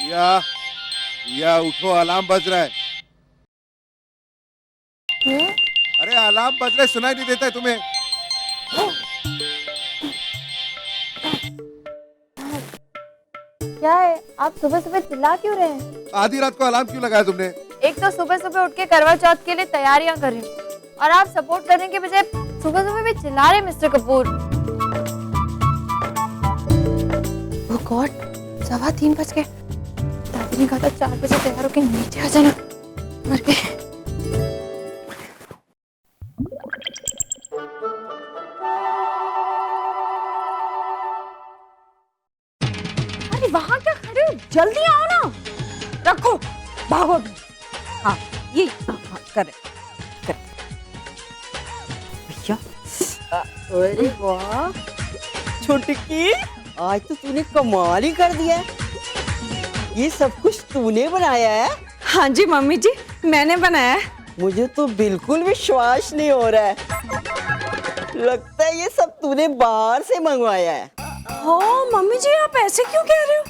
या उठो, अलार्म बज रहा है। अरे अलार्म बज रहा है, सुनाई नहीं देता है तुम्हें? क्या है, आप सुबह सुबह चिल्ला क्यों रहे हैं? आधी रात को अलार्म क्यों लगाया तुमने? एक तो सुबह सुबह उठ के करवा चौथ के लिए तैयारियां कर रही हूँ और आप सपोर्ट करने के बजाय सुबह सुबह भी चिल्ला रहे मिस्टर कपूर। ओह गॉड, 3:15 बज गए। दादी ने कहा था 4 बजे तैयार होके नीचे आ जाना। मर गए। अरे वहां क्या खड़े हो, जल्दी आओ ना। रखो, भागो। हाँ ये करे भैया। अरे वाह छुटकी, आज तो तूने कमाल ही कर दिया है। ये सब कुछ तूने बनाया है? हाँ जी मम्मी जी, मैंने बनाया है। मुझे तो बिल्कुल विश्वास नहीं हो रहा है। लगता है ये सब तूने बाहर से मंगवाया है। हाँ मम्मी जी, आप ऐसे क्यों कह रहे हो?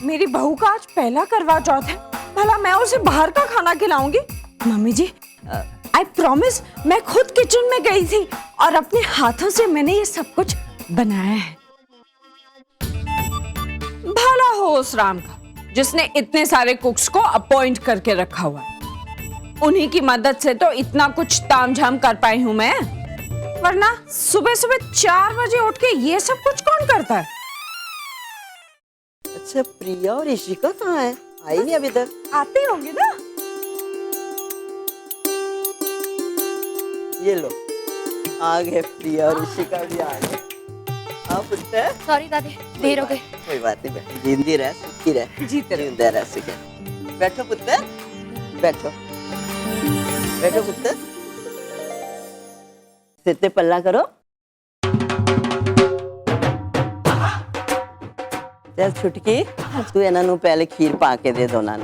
मेरी बहू का आज पहला करवा चौथ है, भला मैं उसे बाहर का खाना खिलाऊंगी? मम्मी जी आई प्रॉमिस, मैं खुद किचन में गई थी और अपने हाथों से मैंने ये सब कुछ बनाया है। भला हो उस राम का जिसने इतने सारे कुक्स को अपॉइंट करके रखा हुआ है। उन्हीं की मदद से तो इतना कुछ तामझाम कर पाई हूं मैं, वरना सुबह सुबह 4 बजे उठ के ये सब कुछ कौन करता है? अच्छा प्रिया और ऋषिका कहाँ है? आई नहीं अभी तक। आते होंगे ना। ये लो, आ गए प्रिया और ऋषिका भी आ गए। आप पुत्र? सॉरी दादी, देर हो गई। कोई बात नहीं बेटा, जिंदी रह, सुखी रह, जिंदा रह सके। बैठो पुत्र, बैठो बैठो पुत्र। सिर पे पल्ला करो। चल छुटकी, तू इन्हां नूं पहले खीर पा के दे दो ना।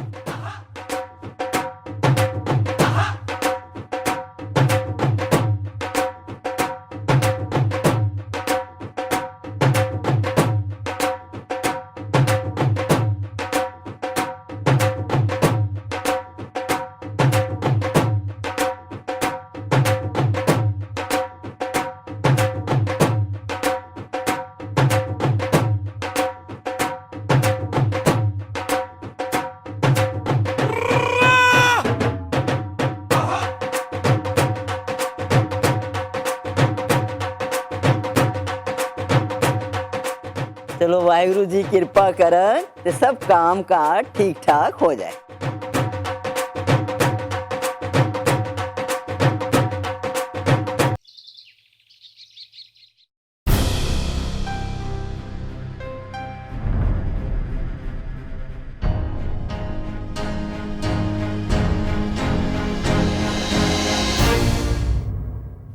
चलो वाहिगुरु जी कृपा करन ते सब काम काज ठीक ठाक हो जाए।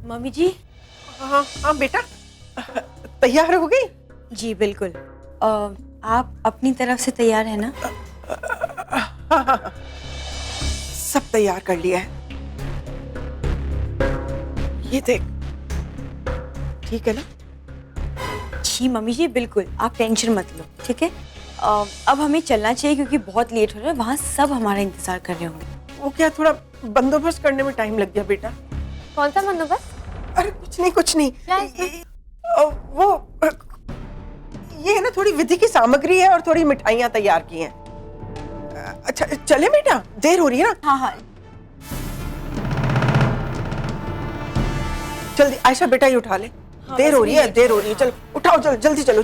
मम्मी जी। हाँ हाँ बेटा, तैयार हो गई? जी बिल्कुल। आप अपनी तरफ से तैयार है ना? हाँ, सब तैयार कर लिया है। ये देख, ठीक है ना? जी मम्मी जी बिल्कुल, आप टेंशन मत लो, ठीक है? अब हमें चलना चाहिए क्योंकि बहुत लेट हो रहा है, वहाँ सब हमारा इंतजार कर रहे होंगे। वो क्या, थोड़ा बंदोबस्त करने में टाइम लग गया बेटा। कौन सा बंदोबस्त? अरे कुछ नहीं। क्या है इसमें? ये है ना, थोड़ी विधि की सामग्री है और थोड़ी मिठाइयाँ तैयार की हैं। अच्छा चले बेटा, देर हो रही है ना? हाँ हाँ जल्दी आयशा बेटा ही उठा ले। हाँ, देर हो रही है, चलो उठाओ, जल्दी चलो।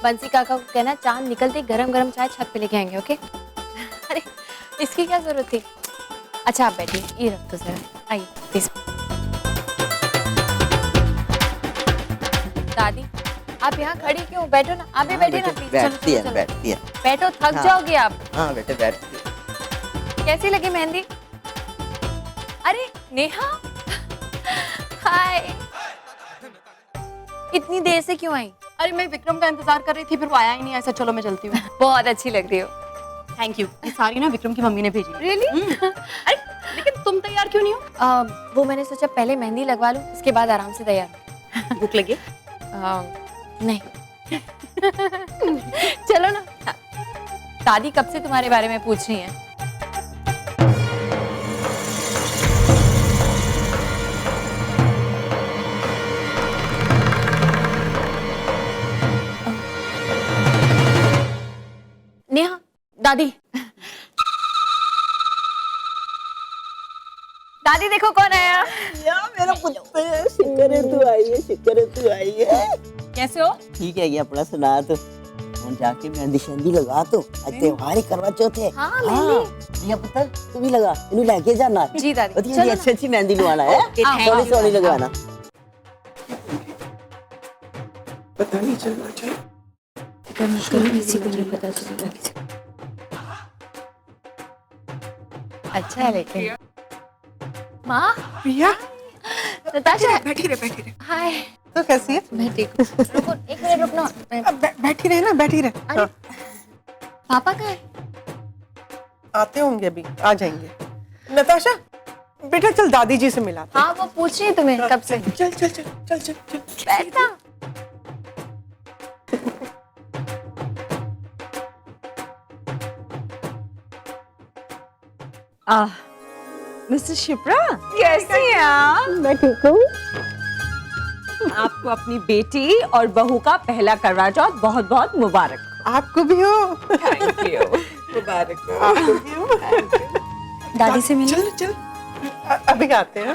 बंसी काका को कहना चांद निकलते गरम गरम चाय छत पे लेके आएंगे, ओके? अरे इसकी क्या जरूरत थी? अच्छा आप बैठिए, ये रख दो जरा, आइए प्लीज। दादी आप यहाँ खड़ी क्यों? बैठो ना, आप भी बैठिए ना प्लीज। बैठती है। बैठो, थक जाओगे आप। हाँ बेटे बैठती है। कैसी लगी मेहंदी? अरे नेहा, हाय। इतनी देर से क्यों आई? अरे मैं विक्रम का इंतजार कर रही थी, फिर वो आया ही नहीं। ऐसा चलो मैं चलती हूँ। बहुत अच्छी लग रही हो। Thank you. ये सारी ना विक्रम की मम्मी ने भेजी। रियली? अरे लेकिन तुम तैयार क्यों नहीं हो? वो मैंने सोचा पहले मेहंदी लगवा लूं, उसके बाद आराम से तैयार। भूख लगी? नहीं। चलो ना। दादी कब से तुम्हारे बारे में पूछ रही है। नेहा, दादी। दादी देखो कौन आया। या मेरा पुत्र, शुक्र है तू आई है, शुक्र है तू आई है। कैसे हो? ठीक है, ये अपना सुना तो हम जाके मेहंदी शेंदी लगा तो आज त्योहार ही करवा चौथ है। हाँ, मेहंदी। ये पुत्र तू भी लगा, इन्हें लेके जाना। जी दादी। अच्छी चलो ना। अच्छी मेहंदी लगवाना है, thank सोनी you। सोनी लगवाना। पता नहीं चलना चाहिए। अच्छा है लेकिन। माँ, प्रिया, नताशा। बैठी रहे। हाय। तो कैसी है? मैं ठीक हूँ। रुको, एक मिनट रुकना। अब बैठी रहे ना, बैठी रहे। अरे, पापा कहाँ है? आते होंगे अभी, आ जाएंगे। नताशा, बेटा चल दादी जी से मिलाते हैं। हाँ, वो पूछ रही है तुम्हें कब से। चल चल चल चल चल चल। बैठना। मिसेस शिप्रा, कैसी हैं आप? मैं ठीक हूँ। आपको अपनी बेटी और बहू का पहला करवा चौथ बहुत बहुत मुबारक हो। आपको भी हो। Thank you. मुबारक हो। आपको भी हो। दादी से मिले? चल चल, अभी आते हैं।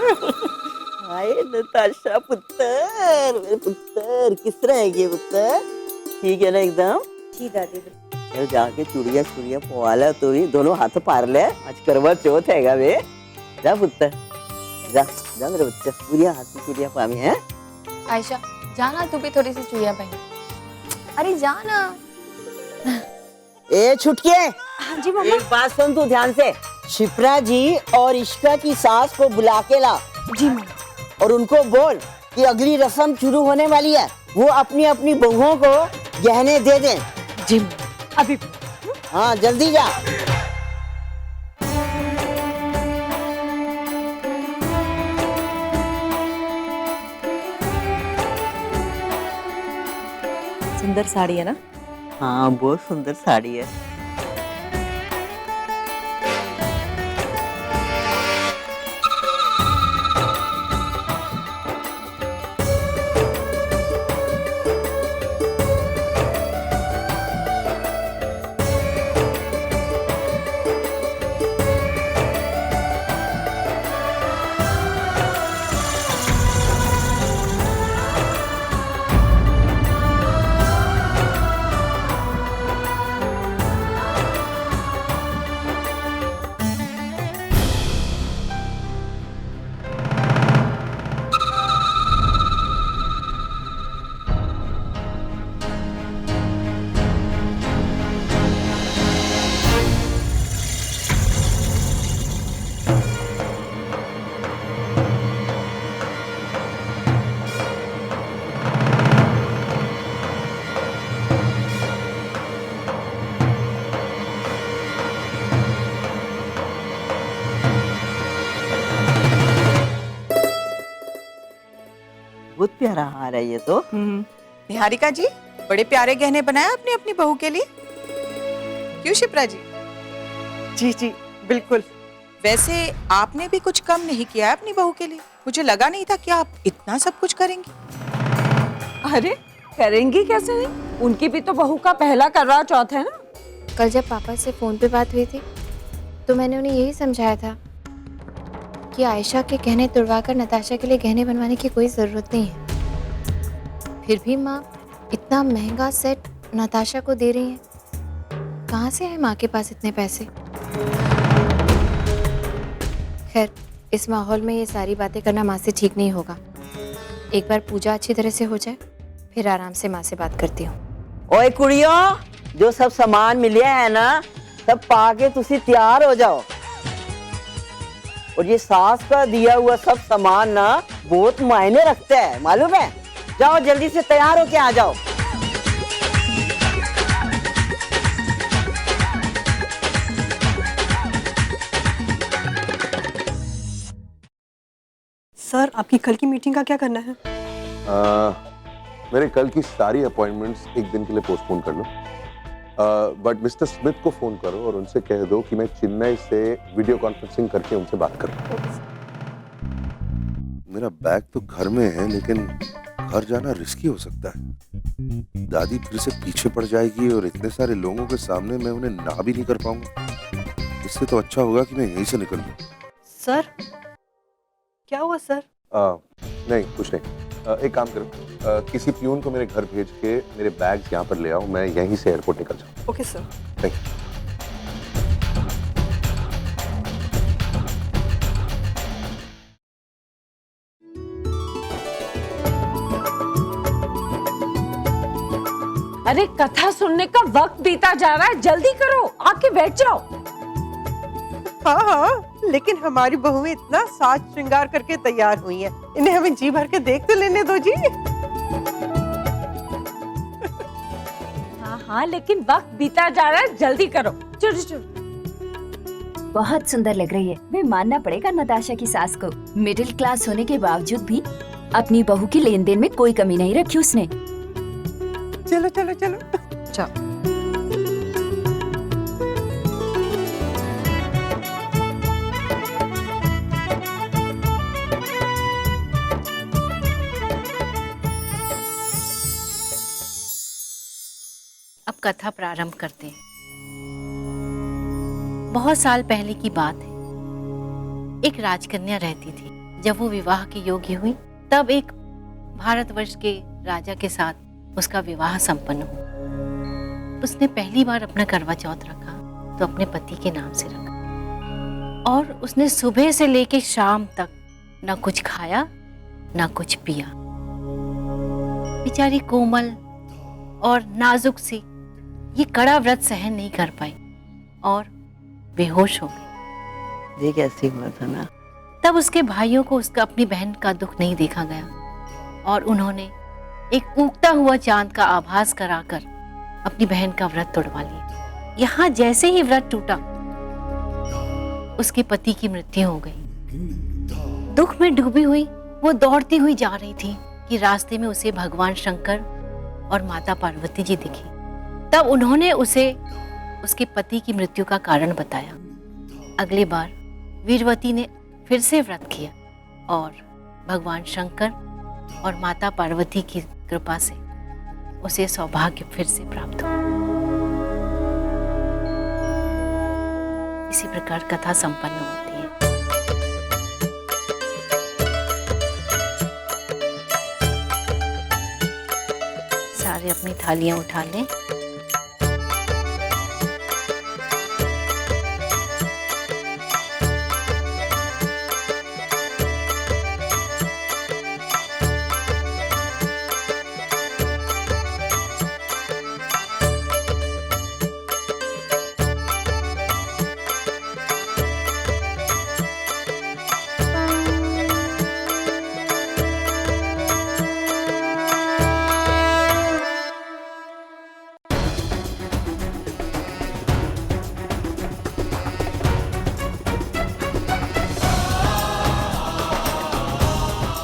हाय नताशा पुत्र, मेरे पुत्र, किस तरह है ये पुत्र? ठीक है ना एकदम? जी दादी। चल जाके चूड़िया चूड़िया पवाला तो ही दोनों हाथ पार ले, आज करवा चौथ हैगा बे। जा पुत्र, जा जा मेरे बच्चे, पूरी हाथ में चूड़िया पावी है। आयशा, जाना तू भी थोड़ी सी चूड़िया पहन। अरे जाना। ए छुटके, हाँ जी मम्मा। एक बात सुन तू ध्यान से। शिप्रा जी और इश्का की सास को बुला के ला। जी मम्मा। और उनको बोल कि अगली रस्म शुरू होने वाली है, वो अपनी अपनी बहुओं को गहने दे दें। जी अभी। हाँ जल्दी जा। सुंदर साड़ी है ना? हाँ बहुत सुंदर साड़ी है। बहुत प्यारा हार है ये तो। निहारिका जी, बड़े प्यारे गहने बनाए आपने अपनी बहू के लिए। क्यों शिप्रा जी? जी जी बिल्कुल। वैसे आपने भी कुछ कम नहीं किया है अपनी बहू के लिए। मुझे लगा नहीं था कि आप इतना सब कुछ करेंगी। अरे करेंगी कैसे नहीं, उनकी भी तो बहू का पहला करवा चौथ है ना। कल जब पापा से फोन पे बात हुई थी तो मैंने उन्हें यही समझाया था कि आयशा के गहने तुड़वाकर नताशा के लिए गहने बनवाने की कोई ज़रूरत नहीं है। फिर भी माँ इतना महंगा सेट नताशा को दे रही हैं। कहाँ से है माँ के पास इतने पैसे? खैर, इस माहौल में ये सारी बातें करना माँ से ठीक नहीं होगा। एक बार पूजा अच्छी तरह से हो जाए, फिर आराम से माँ से बात करती हूँ। ओए कुड़ियों, जो सब सामान मिले है ना, सब पाके तुसी तैयार हो जाओ। और ये सास का दिया हुआ सब सामान ना बहुत मायने रखता है, मालूम है। जाओ जल्दी से तैयार होके आ जाओ। सर आपकी कल की मीटिंग का क्या करना है? मेरे कल की सारी अपॉइंटमेंट्स एक दिन के लिए पोस्टपोन कर लो, बट मिस्टर स्मिथ को फोन करो और उनसे कह दो कि मैं चेन्नई से वीडियो कॉन्फ्रेंसिंग करके उनसे बात कर रहा हूँ। मेरा बैग तो घर में है, लेकिन घर जाना रिस्की हो सकता है। दादी फिर से पीछे पड़ जाएगी और इतने सारे लोगों के सामने मैं उन्हें ना भी नहीं कर पाऊंगा। इससे तो अच्छा होगा कि मैं यहीं से निकल लूं। सर क्या हुआ सर? नहीं कुछ नहीं। एक काम करो, किसी प्यून को मेरे घर भेज के मेरे बैग्स यहाँ पर ले आओ, मैं यहीं से एयरपोर्ट निकल जाऊँ। Okay sir. Thank you. अरे कथा सुनने का वक्त बीता जा रहा है, जल्दी करो, आके बैठ जाओ। हाँ हाँ, लेकिन हमारी बहुएं इतना साज श्रृंगार करके तैयार हुई हैं, इन्हें हमें जी भर के देख तो लेने दो जी। हाँ हाँ, लेकिन वक्त बीता जा रहा है, जल्दी करो। चलो चलो। बहुत सुंदर लग रही है। मैं मानना पड़ेगा नताशा की सास को, मिडिल क्लास होने के बावजूद भी अपनी बहू की लेन देन में कोई कमी नहीं रखी उसने। चलो चलो चलो। अब कथा प्रारंभ करते हैं। बहुत साल पहले की बात है। एक राजकन्या रहती थी। जब वो विवाह की योग्य हुई, तब एक भारतवर्ष के राजा के साथ उसका विवाह संपन्न हुआ। उसने पहली बार अपना करवा चौथ रखा तो अपने पति के नाम से रखा, और उसने सुबह से लेकर शाम तक न कुछ खाया न कुछ पिया। बेचारी कोमल और नाजुक सी ये कड़ा व्रत सहन नहीं कर पाई और बेहोश हो गई। ये कैसे हुआ था ना? तब उसके भाइयों को उसका अपनी बहन का दुख नहीं देखा गया और उन्होंने एक उगता हुआ चांद का आभास कराकर अपनी बहन का व्रत तोड़वा लिया। यहाँ जैसे ही व्रत टूटा, उसके पति की मृत्यु हो गई। दुख में डूबी हुई वो दौड़ती हुई जा रही थी कि रास्ते में उसे भगवान शंकर और माता पार्वती जी दिखी। तब उन्होंने उसे उसके पति की मृत्यु का कारण बताया। अगली बार वीरवती ने फिर से व्रत किया और भगवान शंकर और माता पार्वती की कृपा से उसे सौभाग्य फिर से प्राप्त हुआ। इसी प्रकार कथा संपन्न होती है। सारे अपनी थालियां उठा लें।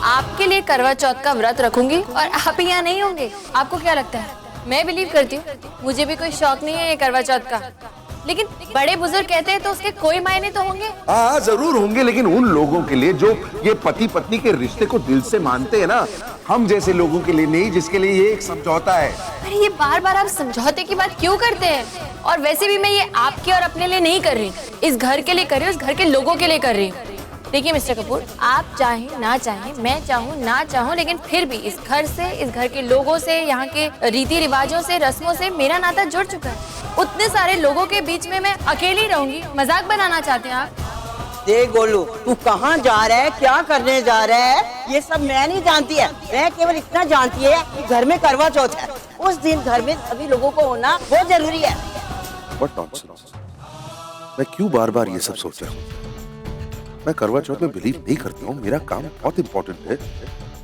आपके लिए करवा चौथ का व्रत रखूंगी और आप यहाँ नहीं होंगे। आपको क्या लगता है? मैं बिलीव करती हूँ, मुझे भी कोई शौक नहीं है ये करवा चौथ का, लेकिन बड़े बुजुर्ग कहते हैं तो उसके कोई मायने तो होंगे। हाँ जरूर होंगे, लेकिन उन लोगों के लिए जो ये पति पत्नी के रिश्ते को दिल से मानते हैं ना, हम जैसे लोगों के लिए नहीं, जिसके लिए ये एक समझौता है। अरे ये बार बार आप समझौते की बात क्यों करते हैं? और वैसे भी मैं ये आपके और अपने लिए नहीं कर रही, इस घर के लिए कर रही हूँ, इस घर के लोगों के लिए कर रही हूँ। देखिए मिस्टर कपूर, आप चाहें ना चाहें, मैं चाहूँ ना चाहूँ, लेकिन फिर भी इस घर से, इस घर के लोगों से, यहाँ के रीति रिवाजों से, रस्मों से मेरा नाता जुड़ चुका है। उतने सारे लोगों के बीच में मैं अकेली रहूंगी? मजाक बनाना चाहते हैं आप? देख गोलू, तू कहाँ जा रहा है, क्या करने जा रहा है, ये सब मैं नहीं जानती है। मैं केवल इतना जानती है कि घर में करवा चौथ है, उस दिन घर में सभी लोगों को होना बहुत जरूरी है। What nonsense! मैं क्यों बार बार ये सब सोच रहा हूँ? मैं करवा चौथ में बिलीव नहीं करती हूँ। मेरा काम बहुत इम्पोर्टेंट है,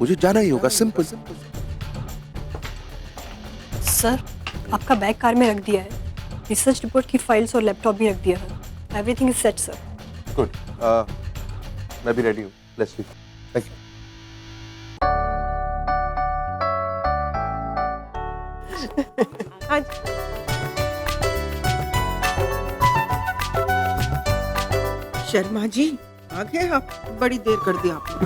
मुझे जाना ही होगा। सिंपल। सर आपका बैग कार में रख दिया है, रिसर्च रिपोर्ट की फाइल्स और लैपटॉप भी रख दिया है। Everything is set sir. Good. मैं भी रेडी हूँ। Let's leave. Thank you. हाँ जी। शर्मा जी आ गए आप, बड़ी देर कर दी आपने।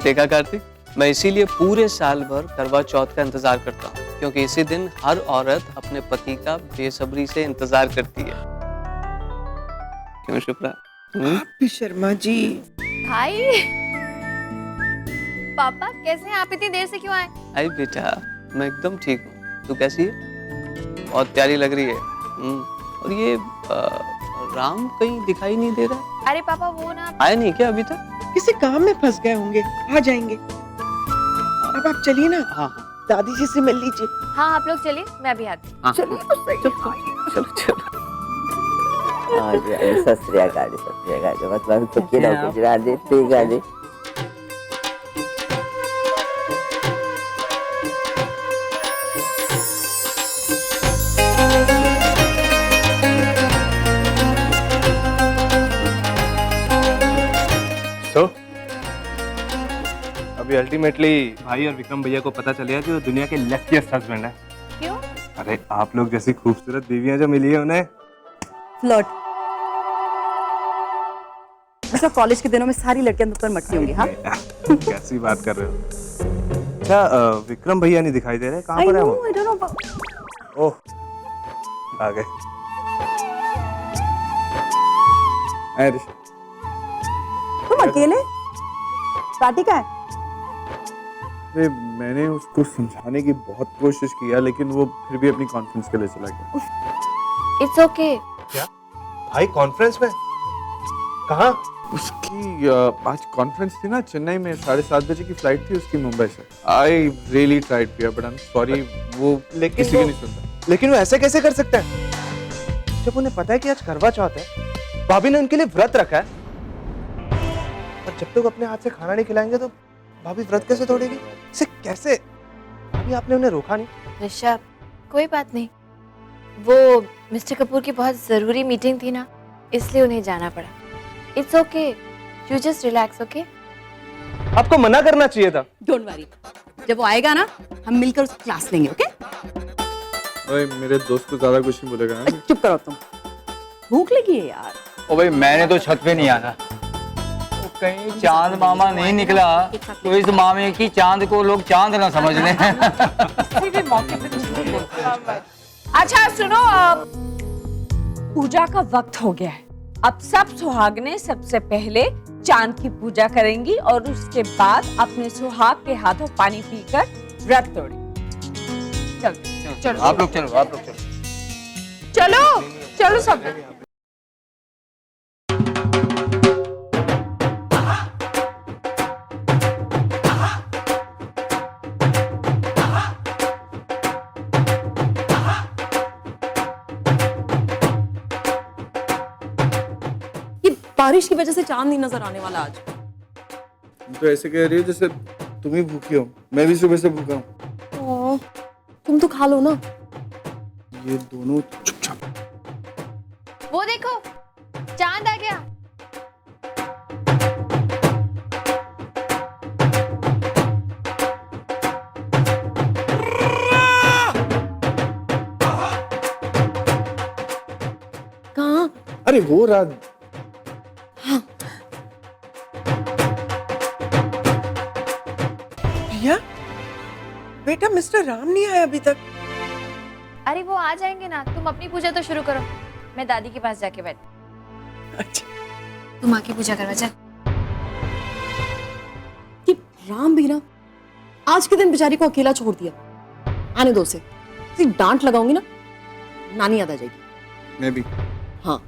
देखा कार्तिक, मैं इसीलिए पूरे साल भर करवा चौथ का इंतजार करता हूँ, क्योंकि इसी दिन हर औरत अपने पति का बेसब्री से इंतजार करती है। क्यों शिप्रा? आप भी शर्मा जी। भाई पापा कैसे हैं आप? इतनी देर से क्यों आए? अरे बेटा, मैं एकदम ठीक हूँ। तू कैसी है? बहुत प्यारी लग रही है। और ये राम कहीं दिखाई नहीं दे रहा। अरे पापा वो ना आया नहीं क्या अभी तक? किसी काम में फंस गए होंगे, आ जाएंगे। अब आप चलिए ना। हाँ दादी जी से मिल लीजिए। हाँ आप लोग चलिए, मैं अभी आती हूँ। चलिए तो सही। चलो चलो। सत श्री अकाल, सत श्री अकाल। मतलब तो के रहो कुछ राधे, ठीक है जी। तो अभी अल्टीमेटली भाई और विक्रम भैया को पता चल गया कि वो दुनिया के लकीएस्ट हस्बैंड है। क्यों? अरे आप लोग जैसी खूबसूरत बीवियां जो मिली है उन्हें। फ्लर्ट। ऐसा कॉलेज के दिनों में सारी लड़कियां तुम पर मटकी होंगी। हाँ कैसी बात कर रहे हो? क्या विक्रम भैया नहीं दिखाई दे रहे? कहाँ पर है वो? I don't know about... ओह आ गए। अरे तुम अकेले? पार्टी का है? अरे मैंने उसको समझाने की बहुत कोशिश किया, लेकिन वो फिर भी अपनी कॉन्फ्रेंस के लिए चला गया। It's okay. क्या भाई कॉन्फ्रेंस में? कहाँ? उसकी आज कॉन्फ्रेंस थी ना चेन्नई में, 7:30 बजे की फ्लाइट थी उसकी मुंबई से। आई रियली ट्राइड किया बट आई एम सॉरी, वो किसी की नहीं सुनता। लेकिन वो ऐसे कैसे कर सकता है जब उन्हें पता है कि आज करवा चौथ है, भाभी ने उनके लिए व्रत रखा है, और जब तक अपने हाथ से खाना नहीं खिलाएंगे तो भाभी व्रत कैसे तोड़ेगी? इसे कैसे? अभी आपने उन्हें रोका नहीं? ऋषभ कोई बात नहीं, वो मिस्टर कपूर की बहुत जरूरी मीटिंग थी ना, इसलिए उन्हें जाना पड़ा। It's okay, you just relax. Okay, आपको मना करना चाहिए था। डोंट वरी, जब वो आएगा ना हम मिलकर उसकी क्लास लेंगे। ओके? ओए मेरे दोस्त को ज्यादा कुछ नहीं बोलेगा। चुप करो तुम, भूख लगी है यार। ओ भाई मैंने तो छत पे नहीं आना। कहीं चांद मामा नहीं निकला तो इस मामे की चांद को लोग चांद ना समझ लें। अच्छा सुनो, पूजा का वक्त हो गया है। अब सब सुहागनें सबसे पहले चांद की पूजा करेंगी और उसके बाद अपने सुहाग के हाथों पानी पीकर व्रत तोड़ेंगी। चलो चलो आप लोग चलो, आप लोग चलो, चलो चलो सब। बारिश की वजह से चांद नहीं नजर आने वाला आज। तुम तो ऐसे कह रही हो जैसे तुम ही भूखी हो। मैं भी सुबह से भूखा हूँ। तुम तो खा लो ना। ये दोनों चुपचाप। वो देखो चांद आ गया। कहाँ? अरे वो रात। भैया, बेटा मिस्टर राम नहीं आया अभी तक। अरे वो आ जाएंगे ना, तुम अपनी पूजा तो शुरू करो, मैं दादी के पास जाके बैठ। अच्छा तुम आके पूजा करवा जा। कि राम भी ना आज के दिन बेचारी को अकेला छोड़ दिया। आने दो उसे, डांट लगाऊंगी ना नानी याद आ जाएगी। मैं भी। हाँ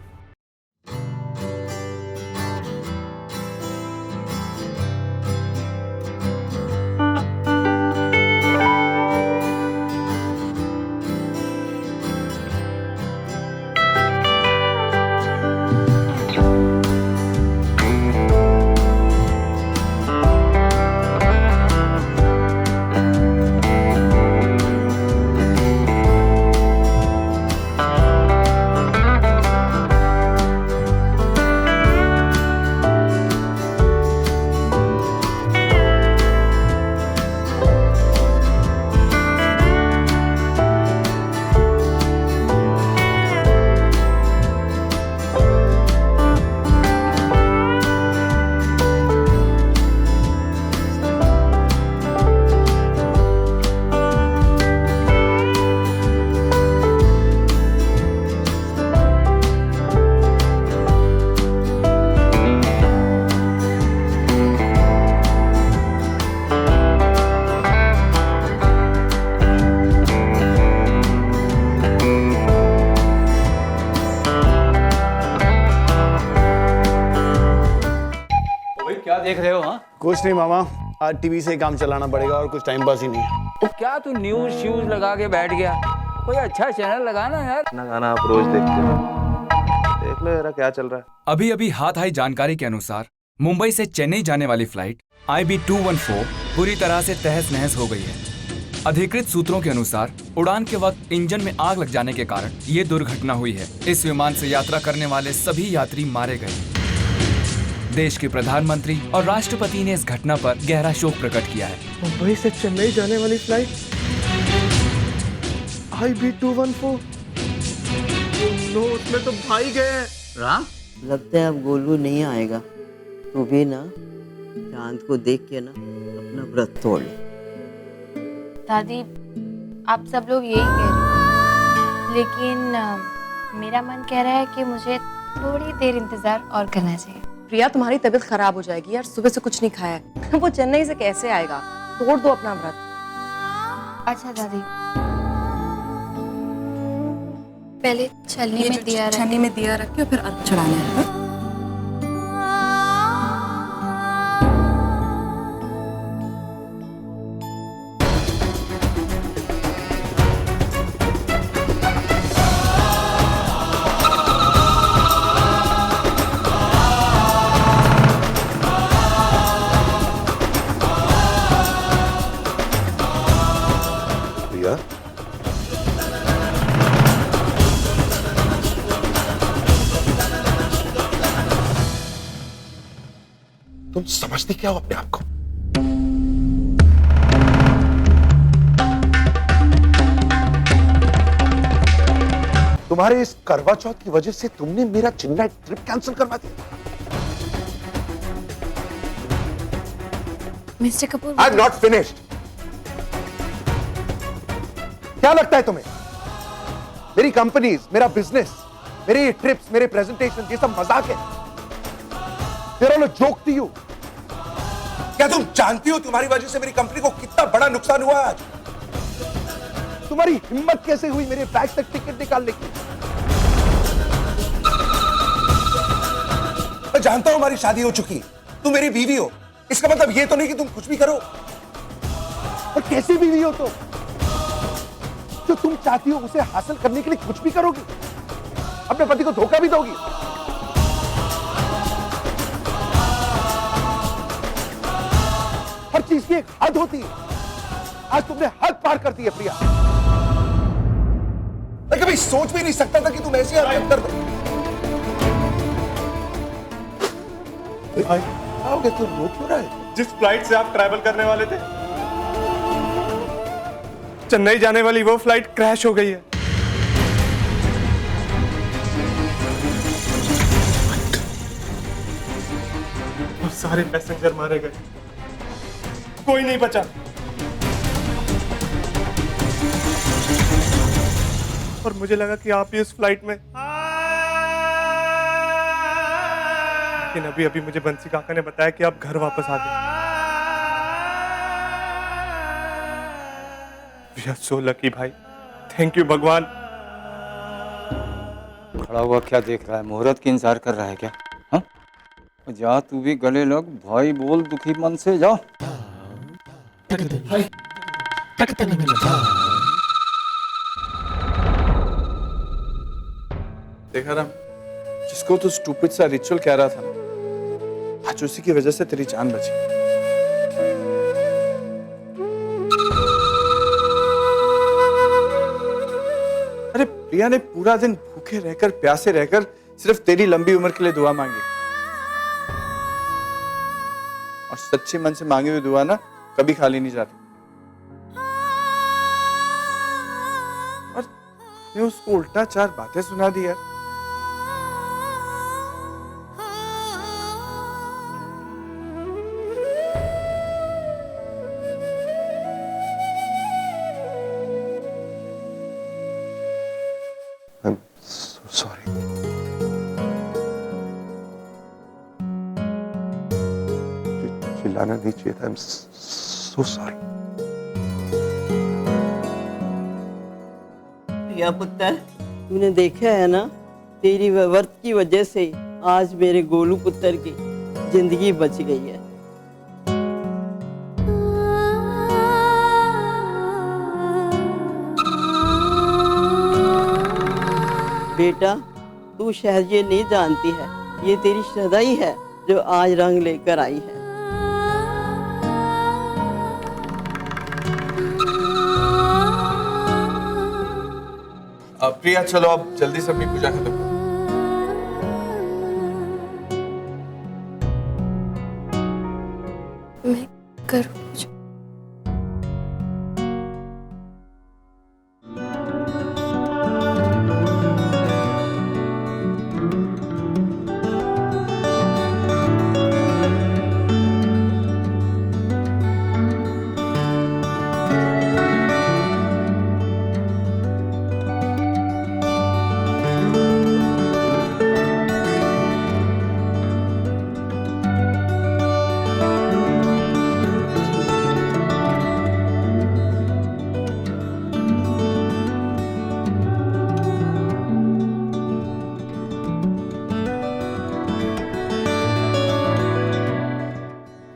देख रहे हो? हाँ, कुछ नहीं मामा, आज टीवी से ही काम चलाना पड़ेगा और कुछ टाइम पास ही नहीं है। तो क्या तू न्यूज श्यूज लगा के बैठ गया? कोई अच्छा चैनल लगाना यार। इतना गाना आप रोज देखते हो, देख लो यार क्या चल रहा है। अभी अभी हाथ आई जानकारी के अनुसार मुंबई से चेन्नई जाने वाली फ्लाइट IB 214 पूरी तरह से तहस नहस हो गई है। अधिकृत सूत्रों के अनुसार उड़ान के वक्त इंजन में आग लग जाने के कारण ये दुर्घटना हुई है। इस विमान से यात्रा करने वाले सभी यात्री मारे गए। देश के प्रधानमंत्री और राष्ट्रपति ने इस घटना पर गहरा शोक प्रकट किया है। मुंबई से चेन्नई जाने वाली फ्लाइट IB 214, नो, उसमें तो भाई गए हैं। राम, लगता है अब गोलू नहीं आएगा, तो भी ना चांद को देख के ना अपना व्रत तोड़ ले। दादी, आप सब लोग यही कह रहे हो, लेकिन मेरा मन कह रहा है कि मुझे थोड़ी देर इंतजार और करना चाहिए। प्रिया, तुम्हारी तबीयत खराब हो जाएगी यार, सुबह से कुछ नहीं खाया है। वो चेन्नई से कैसे आएगा? तोड़ दो अपना व्रत। अच्छा दादी, पहले छलनी में दिया रख, छन्नी में दिया रख के फिर अर्घ चढ़ाना है। प्रिया, तुम समझती क्या हो अपने आप को? तुम्हारे इस करवा चौथ की वजह से तुमने मेरा चेन्नई ट्रिप कैंसिल करवा दिया। Mister Kapoor, I am not finished. क्या लगता है तुम्हें मेरी कंपनीज, मेरा बिजनेस, मेरी ट्रिप्स, मेरे प्रेजेंटेशन, ये सब मजाक है? They're all a joke to you. क्या तुम जानती हो तुम्हारी वजह से मेरी कंपनी को कितना बड़ा नुकसान हुआ आज? तुम्हारी हिम्मत कैसे हुई मेरे बैग तक टिकट निकालने की? मैं जानता हूं हमारी शादी हो चुकी, तुम मेरी बीवी हो, इसका मतलब ये तो नहीं कि तुम कुछ भी करो। और कैसी बीवी हो तुम? जो तुम चाहती हो उसे हासिल करने के लिए कुछ भी करोगी, अपने पति को धोखा भी दोगी। हर चीज की एक हद होती है, आज तुमने हद पार कर दी है प्रिया। मैं कभी सोच भी नहीं सकता था कि तुम ऐसी हरकत कर दो। आओगे तुम, रो क्यों रहा है? जिस फ्लाइट से आप ट्रैवल करने वाले थे, चेन्नई जाने वाली वो फ्लाइट क्रैश हो गई है। और सारे पैसेंजर मारे गए, कोई नहीं बचा। और मुझे लगा कि आप ही उस फ्लाइट में, लेकिन अभी अभी मुझे बंसी काका ने बताया कि आप घर वापस आ गए। We are so lucky भाई, थैंक यू भगवान। खड़ा हुआ क्या देख रहा है? मुहूर्त की इंतजार कर रहा है क्या? हाँ, जा तू भी गले लग भाई, बोल दुखी मन से जा। देखा राम, जिसको तू स्टूपिड सा रिचुअल कह रहा था ना, आज उसी की वजह से तेरी जान बची। अरे प्रिया ने पूरा दिन भूखे रहकर, प्यासे रहकर सिर्फ तेरी लंबी उम्र के लिए दुआ मांगी, और सच्चे मन से मांगी हुई दुआ ना कभी खाली नहीं जाती। और मैं उसको उल्टा 4 बातें सुना दी यार। I'm so sorry. चिल्लाना नहीं चाहिए था। I'm so sorry. प्रिया पुत्र, तूने देखा है ना, तेरी व्रत की वजह से आज मेरे गोलू पुत्र की जिंदगी बच गई है। बेटा, तू शायद ये नहीं जानती है, ये तेरी श्रद्धा ही है जो आज रंग लेकर आई है। प्रिया चलो अब जल्दी से अपनी पूजा खत्म करो। मैं करूँ पूजा?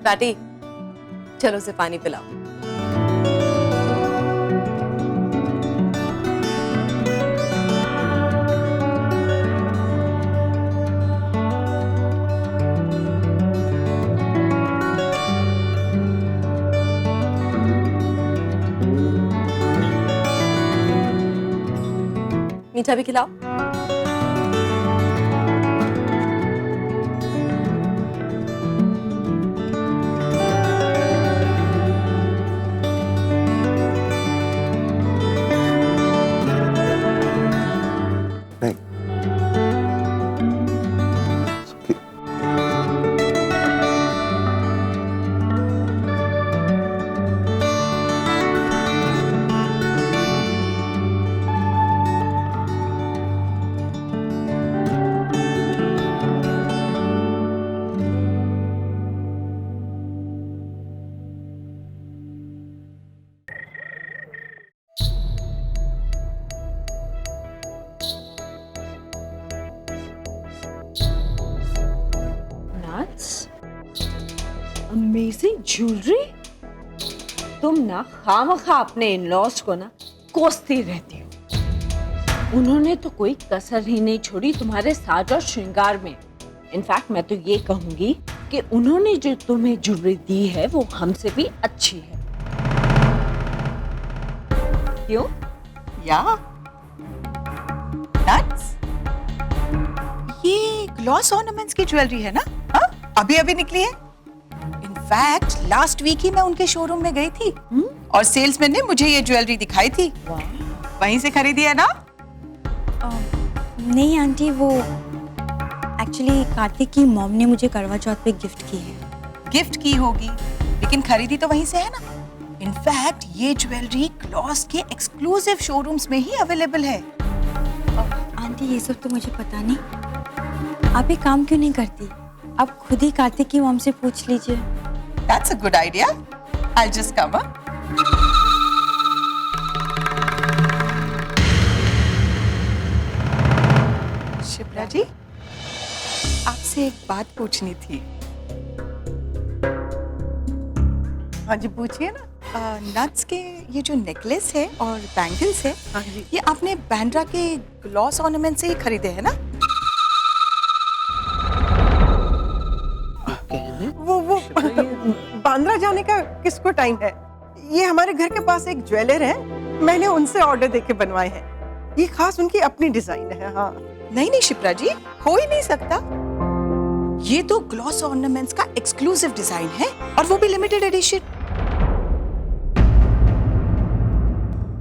बेटी, चलो उसे पानी पिलाओ। मीठा भी खिलाओ। Amazing jewellery. तुम ना खामखा अपने इन-लॉज को ना कोसती रहती हो। उन्होंने तो कोई कसर ही नहीं छोड़ी तुम्हारे साज और श्रृंगार में। इनफैक्ट मैं तो ये कहूंगी कि उन्होंने जो तुम्हें ज्वेलरी दी है वो हमसे भी अच्छी है। क्यों? या नट्स, ये ग्लॉस ऑर्नामेंट्स की ज्वेलरी है ना? हाँ, अभी अभी निकली है। इनफैक्ट लास्ट वीक ही मैं उनके शोरूम में गई थी और सेल्समैन ने मुझे ये ज्वेलरी दिखाई थी। वहीं से खरीदी है ना? नहीं आंटी, वो एक्चुअली कार्तिक की मॉम ने मुझे करवा चौथ पे गिफ्ट की है। गिफ्ट की होगी, लेकिन खरीदी तो वहीं से है ना। इनफैक्ट ये ज्वेलरी ग्लॉस के एक्सक्लूसिव शोरूम्स में ही अवेलेबल है। आंटी ये सब तो मुझे पता नहीं। आप एक काम क्यों नहीं करती, आप खुद ही कार्तिक की मॉम से पूछ लीजिए। That's a good idea. I'll just come up. Shipra जी, आपसे एक बात पूछनी थी। हाँ जी, पूछिए ना। नट्स के ये जो नेकलेस है और बैंगल्स है, हाँ जी, ये आपने बैंड्रा के ग्लॉस ऑर्नामेंट से ही खरीदे हैं ना? वो बांद्रा जाने का किसको टाइम है? ये हमारे घर के पास एक ज्वेलर है, मैंने उनसे ऑर्डर देके बनवाए हैं। ये खास उनकी अपनी डिजाइन है। हाँ नहीं नहीं शिप्रा जी, हो ही नहीं सकता। ये तो ग्लॉस ऑर्नामेंट्स का एक्सक्लूसिव डिजाइन है और वो भी लिमिटेड एडिशन।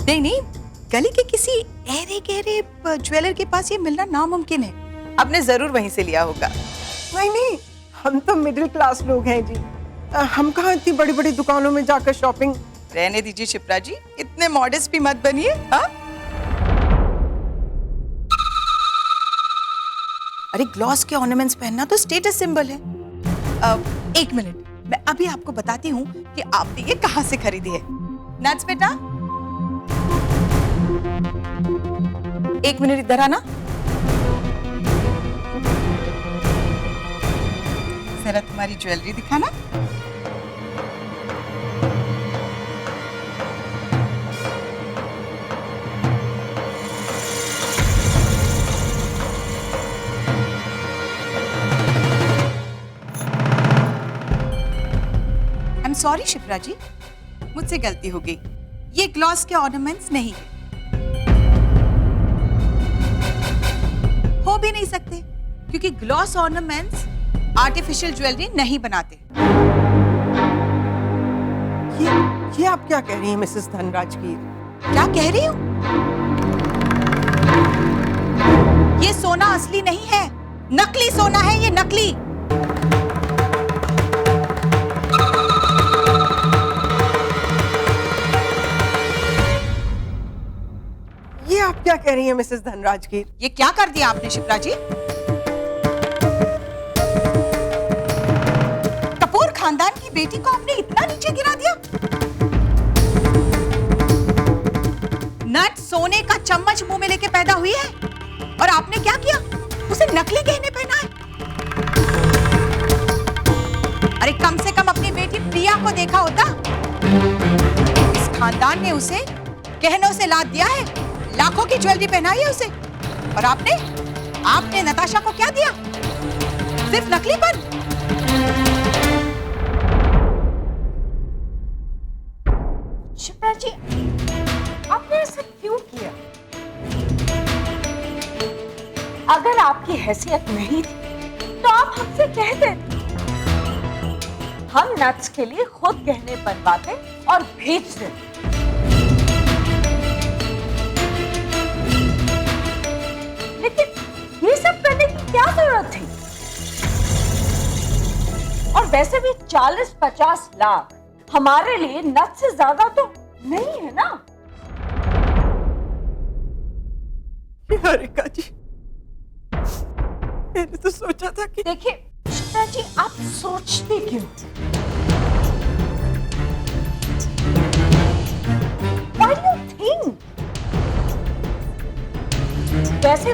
नहीं नहीं, गली के किसी ऐरे गहरे ज्वेलर के पास ये मिलना नामुमकिन है। आपने जरूर वहीं से लिया होगा। नहीं नहीं, हम तो मिडिल क्लास लोग हैं जी, हम कहाँ इतनी बड़ी बड़ी दुकानों में जाकर शॉपिंग। रहने दीजिए शिप्रा जी, इतने मॉडेस्ट भी मत बनिए। हाँ, अरे ग्लॉस के ऑर्नामेंट्स पहनना तो स्टेटस सिंबल है। एक मिनट, मैं अभी आपको बताती हूँ कि आपने ये कहाँ से खरीदी है। नट्स बेटा, एक मिनट इधर आना। जरा तुम्हारी ज्वेलरी दिखाना। सॉरी शिप्रा जी, मुझसे गलती हो गई। ये ग्लॉस के ऑर्नामेंट्स नहीं है, हो भी नहीं सकते, क्योंकि ग्लॉस ऑर्नामेंट्स आर्टिफिशियल ज्वेलरी नहीं बनाते। ये आप क्या कह रही हैं मिसेस धनराज की? क्या कह रही हूँ? ये सोना असली नहीं है, नकली सोना है ये, नकली। ये आप क्या कह रही हैं मिसेस धनराज की? ये क्या कर दिया आपने शिप्रा जी? कपूर खानदान की बेटी को आपने इतना नीचे गिरा दिया। नट सोने का चम्मच मुंह में लेके पैदा हुई है और आपने क्या किया? उसे नकली गहने पहनाए। अरे कम से कम अपनी बेटी प्रिया को देखा होता। इस खानदान ने उसे गहनों से लाद दिया है, लाखों की ज्वेलरी पहनाई है उसे, और आपने नताशा को क्या दिया? सिर्फ नकली पर। शिप्रा जी, आपने ऐसा क्यों किया? अगर आपकी हैसियत नहीं थी तो आप हमसे कहते। हम नट्स के लिए खुद गहने बनवाते और भेजते। लेकिन ये सब करने की क्या जरूरत थी? और वैसे भी 40-50 लाख हमारे लिए नट्स से ज्यादा तो नहीं है ना? निहारिका जी, मैंने तो सोचा था कि देखिए शिप्रा जी, आप सोचते क्यों? Why do you think? वैसे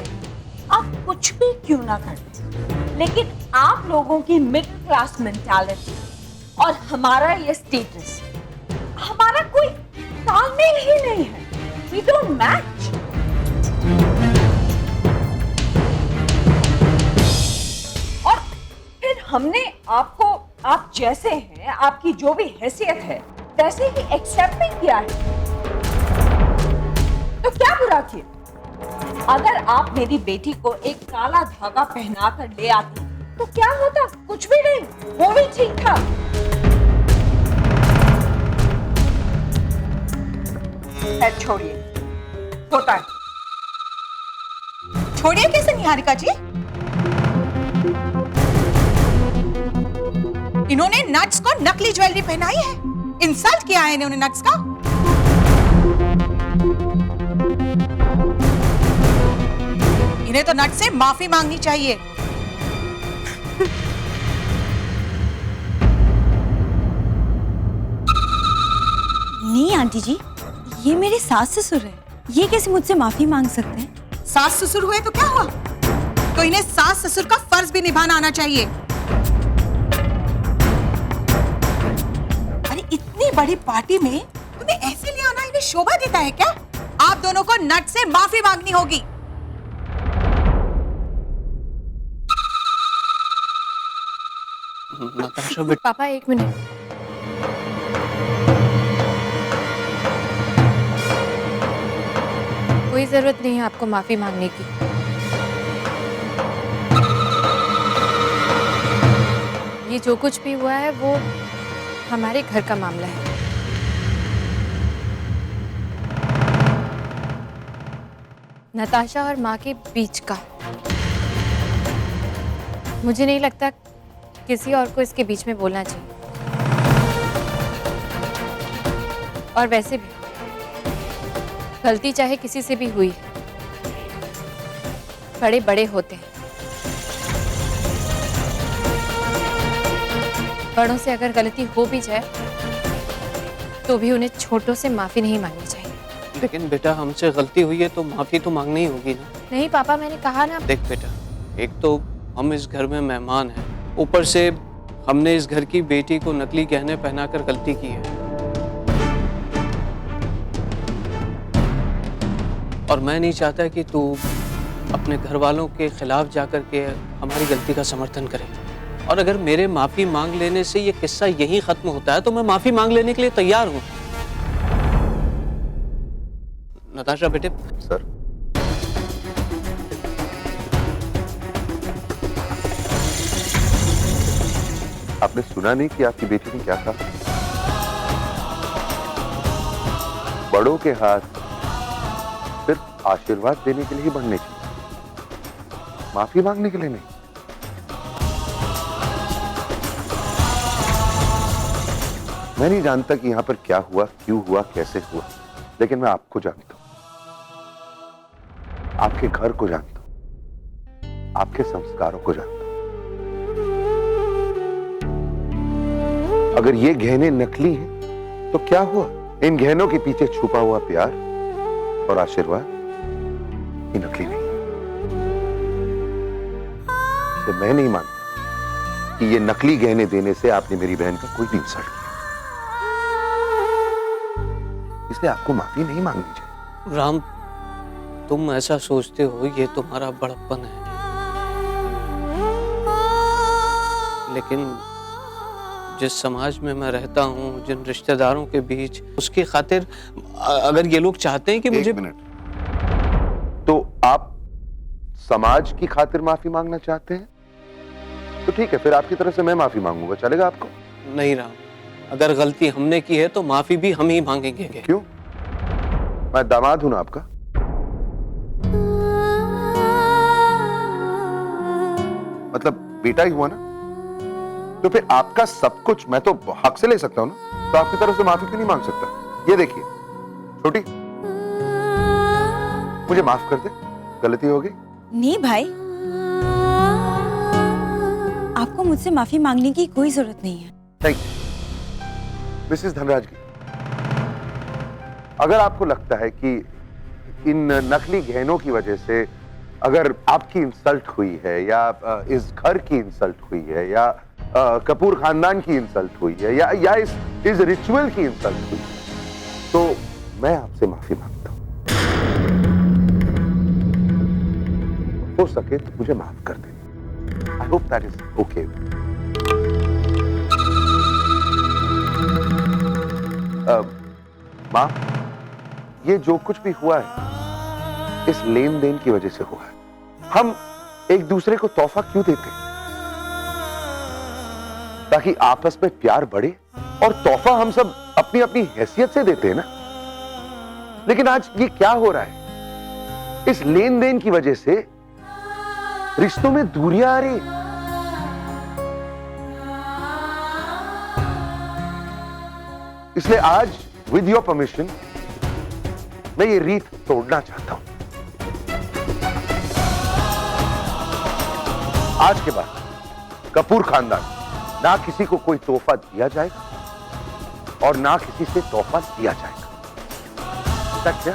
आप कुछ भी क्यों ना करते, लेकिन आप लोगों की मिडिल क्लास मेंटालिटी और हमारा ये स्टेटस, हमारा कोई तालमेल ही नहीं है। We don't match. और फिर हमने आपको आप जैसे हैं, आपकी जो भी हैसियत है वैसे ही एक्सेप्ट नहीं किया है, तो क्या बुरा किया? अगर आप मेरी बेटी को एक काला धागा पहनाकर ले आती तो क्या होता? कुछ भी नहीं, वो भी ठीक था। खैर छोड़िए, होता है। छोड़िए कैसे निहारिका जी? इन्होंने नट्स को नकली ज्वेलरी पहनाई है, इंसल्ट किया है इन्होंने नट्स का। इन्हें तो नट्स से माफी मांगनी चाहिए। नहीं आंटी जी, ये मेरे सास ससुर है, ये कैसे मुझसे माफी मांग सकते हैं? सास ससुर हुए तो क्या हुआ? तो इन्हें सास ससुर का फर्ज भी निभाना आना चाहिए। अरे इतनी बड़ी पार्टी में तुम्हें ऐसे ले आना इन्हें शोभा देता है क्या? आप दोनों को नट से माफी मांगनी होगी। पापा एक मिनट। कोई जरूरत नहीं है आपको माफी मांगने की। ये जो कुछ भी हुआ है वो हमारे घर का मामला है। नताशा और माँ के बीच का। मुझे नहीं लगता किसी और को इसके बीच में बोलना चाहिए। और वैसे भी गलती चाहे किसी से भी हुई, बड़े बड़े होते हैं। बड़ों से अगर गलती हो भी जाए तो भी उन्हें छोटों से माफी नहीं मांगनी चाहिए। लेकिन बेटा हमसे गलती हुई है तो माफी तो मांगनी ही होगी ना। नहीं पापा, मैंने कहा ना। देख बेटा, एक तो हम इस घर में मेहमान हैं, ऊपर से हमने इस घर की बेटी को नकली गहने पहनाकर गलती की है, और मैं नहीं चाहता कि तू अपने घर वालों के खिलाफ जाकर के हमारी गलती का समर्थन करे। और अगर मेरे माफी मांग लेने से ये किस्सा यहीं खत्म होता है तो मैं माफी मांग लेने के लिए तैयार हूं। नताशा बेटे। सर, आपने सुना नहीं कि आपकी बेटी ने क्या कहा? बड़ों के हाथ सिर्फ आशीर्वाद देने के लिए ही बढ़ने चाहिए, माफी मांगने के लिए नहीं। मैं नहीं जानता कि यहां पर क्या हुआ, क्यों हुआ, कैसे हुआ, लेकिन मैं आपको जानता हूं, आपके घर को जानता हूं, आपके संस्कारों को जानता हूं। अगर ये गहने नकली हैं, तो क्या हुआ? इन गहनों के पीछे छुपा हुआ प्यार और आशीर्वाद ये नकली नहीं। तो मैं नहीं मानता कि ये नकली गहने देने से आपने मेरी बहन का कोई भी इंसल्ट किया, इसलिए आपको माफी नहीं मांगनी चाहिए। राम, तुम ऐसा सोचते हो ये तुम्हारा बड़प्पन है, लेकिन जिस समाज में मैं रहता हूँ, जिन रिश्तेदारों के बीच, उसकी खातिर अगर ये लोग चाहते हैं कि मुझे... एक मिनट, तो आप समाज की खातिर माफी मांगना चाहते हैं? तो ठीक है, फिर आपकी तरफ से मैं माफी मांगूंगा, चलेगा आपको? नहीं राम, अगर गलती हमने की है तो माफी भी हम ही मांगेंगे। क्यों? मैं दामाद हूं ना आपका। मतलब बेटा ही हुआ ना, तो फिर आपका सब कुछ मैं तो हक से ले सकता हूं ना, तो आपकी तरफ से माफी क्यों नहीं मांग सकता? ये देखिए छोटी, मुझे माफ कर दे, गलती हो गई। नहीं भाई, आपको मुझसे माफी मांगने की कोई जरूरत नहीं है। थैंक यू मिसेस धनराज की। अगर आपको लगता है कि इन नकली गहनों की वजह से अगर आपकी इंसल्ट हुई है, या इस घर की इंसल्ट हुई है, या कपूर खानदान की इंसल्ट हुई है, या इस रिचुअल की इंसल्ट हुई है, तो मैं आपसे माफी मांगता हूं। हो सके तो मुझे माफ कर दें। I hope that is okay. मां, ये जो कुछ भी हुआ है इस लेन देन की वजह से हुआ है। हम एक दूसरे को तोहफा क्यों देते हैं? ताकि आपस में प्यार बढ़े, और तोहफा हम सब अपनी अपनी हैसियत से देते हैं ना। लेकिन आज ये क्या हो रहा है? इस लेन देन की वजह से रिश्तों में दूरियां आ रही। इसलिए आज विद योर परमिशन मैं ये रीत तोड़ना चाहता हूं। आज के बाद कपूर खानदान ना किसी को कोई तोहफा दिया जाएगा और ना किसी से तोहफा दिया जाएगा। क्या?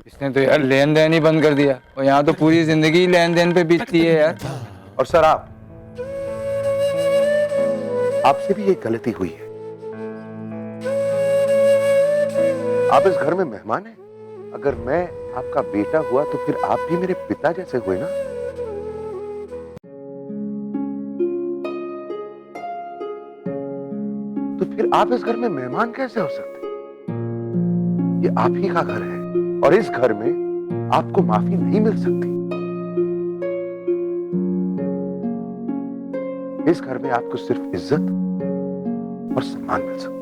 इसने तो यार लेन देन ही बंद कर दिया, और यहाँ तो पूरी जिंदगी लेन देन पे बीतती है यार। और सर, आपसे भी एक गलती हुई है। आप इस घर में मेहमान हैं। अगर मैं आपका बेटा हुआ तो फिर आप भी मेरे पिता जैसे हुए ना। तो फिर आप इस घर में मेहमान कैसे हो सकते? ये आप ही का घर है, और इस घर में आपको माफी नहीं मिल सकती। इस घर में आपको सिर्फ इज्जत और सम्मान मिल सकता है।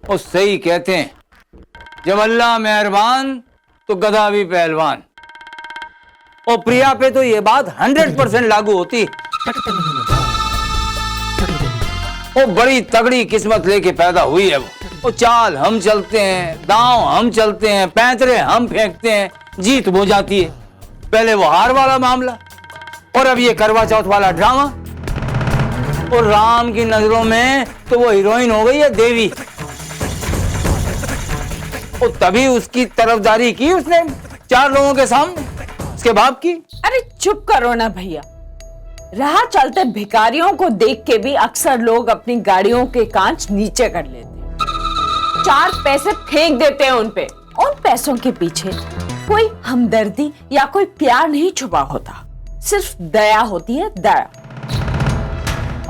और सही कहते हैं, जब अल्लाह मेहरबान तो गधा भी पहलवान। और प्रिया पे तो ये बात 100% लागू होती है। वो बड़ी तगड़ी किस्मत लेके पैदा हुई है वो। वो चाल हम चलते हैं, दांव हम चलते हैं, पैंतरे हम फेंकते हैं, जीत हो जाती है। पहले वो हार वाला मामला और अब ये करवा चौथ वाला ड्रामा। और राम की नजरों में तो वो हीरोइन हो गई है देवी। और तभी उसकी तरफदारी की उसने 4 लोगों के सामने, उसके बाप की। अरे चुप करो ना भैया। राह चलते भिखारियों को देख के भी अक्सर लोग अपनी गाड़ियों के कांच नीचे कर लेते हैं, 4 पैसे फेंक देते हैं उन पे। उन पैसों के पीछे कोई हमदर्दी या कोई प्यार नहीं छुपा होता, सिर्फ दया होती है, दया।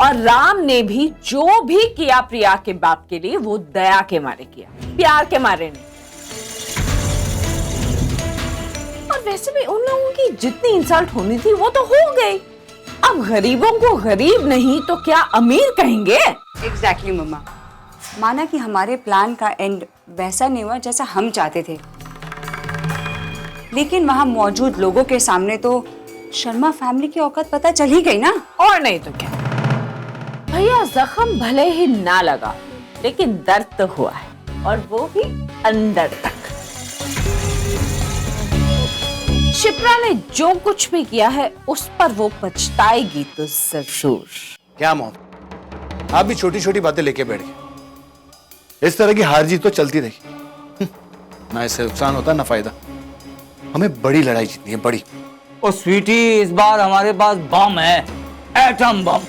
और राम ने भी जो भी किया प्रिया के बाप के लिए वो दया के मारे किया, प्यार के मारे नहीं। और वैसे भी उन लोगों की जितनी इंसल्ट होनी थी वो तो हो गई। अब गरीबों को गरीब नहीं तो क्या अमीर कहेंगे? एग्जैक्टली मम्मा। माना कि हमारे प्लान का एंड वैसा नहीं हुआ जैसा हम चाहते थे, लेकिन वहां मौजूद लोगों के सामने तो शर्मा फैमिली की औकात पता चल ही गई ना। और नहीं तो क्या भैया, जख्म भले ही ना लगा लेकिन दर्द तो हुआ है, और वो भी अंदर तक। शिप्रा ने जो कुछ भी किया है उस पर वो पछताएगी तो जरूर। क्या मॉम, आप भी छोटी छोटी बातें लेके बैठ गए। इस तरह की हार जीत तो चलती रही, ना इससे नुकसान होता ना फायदा। हमें बड़ी लड़ाई जीतनी है, बड़ी। और स्वीटी, इस बार हमारे पास बम है, एटम बम,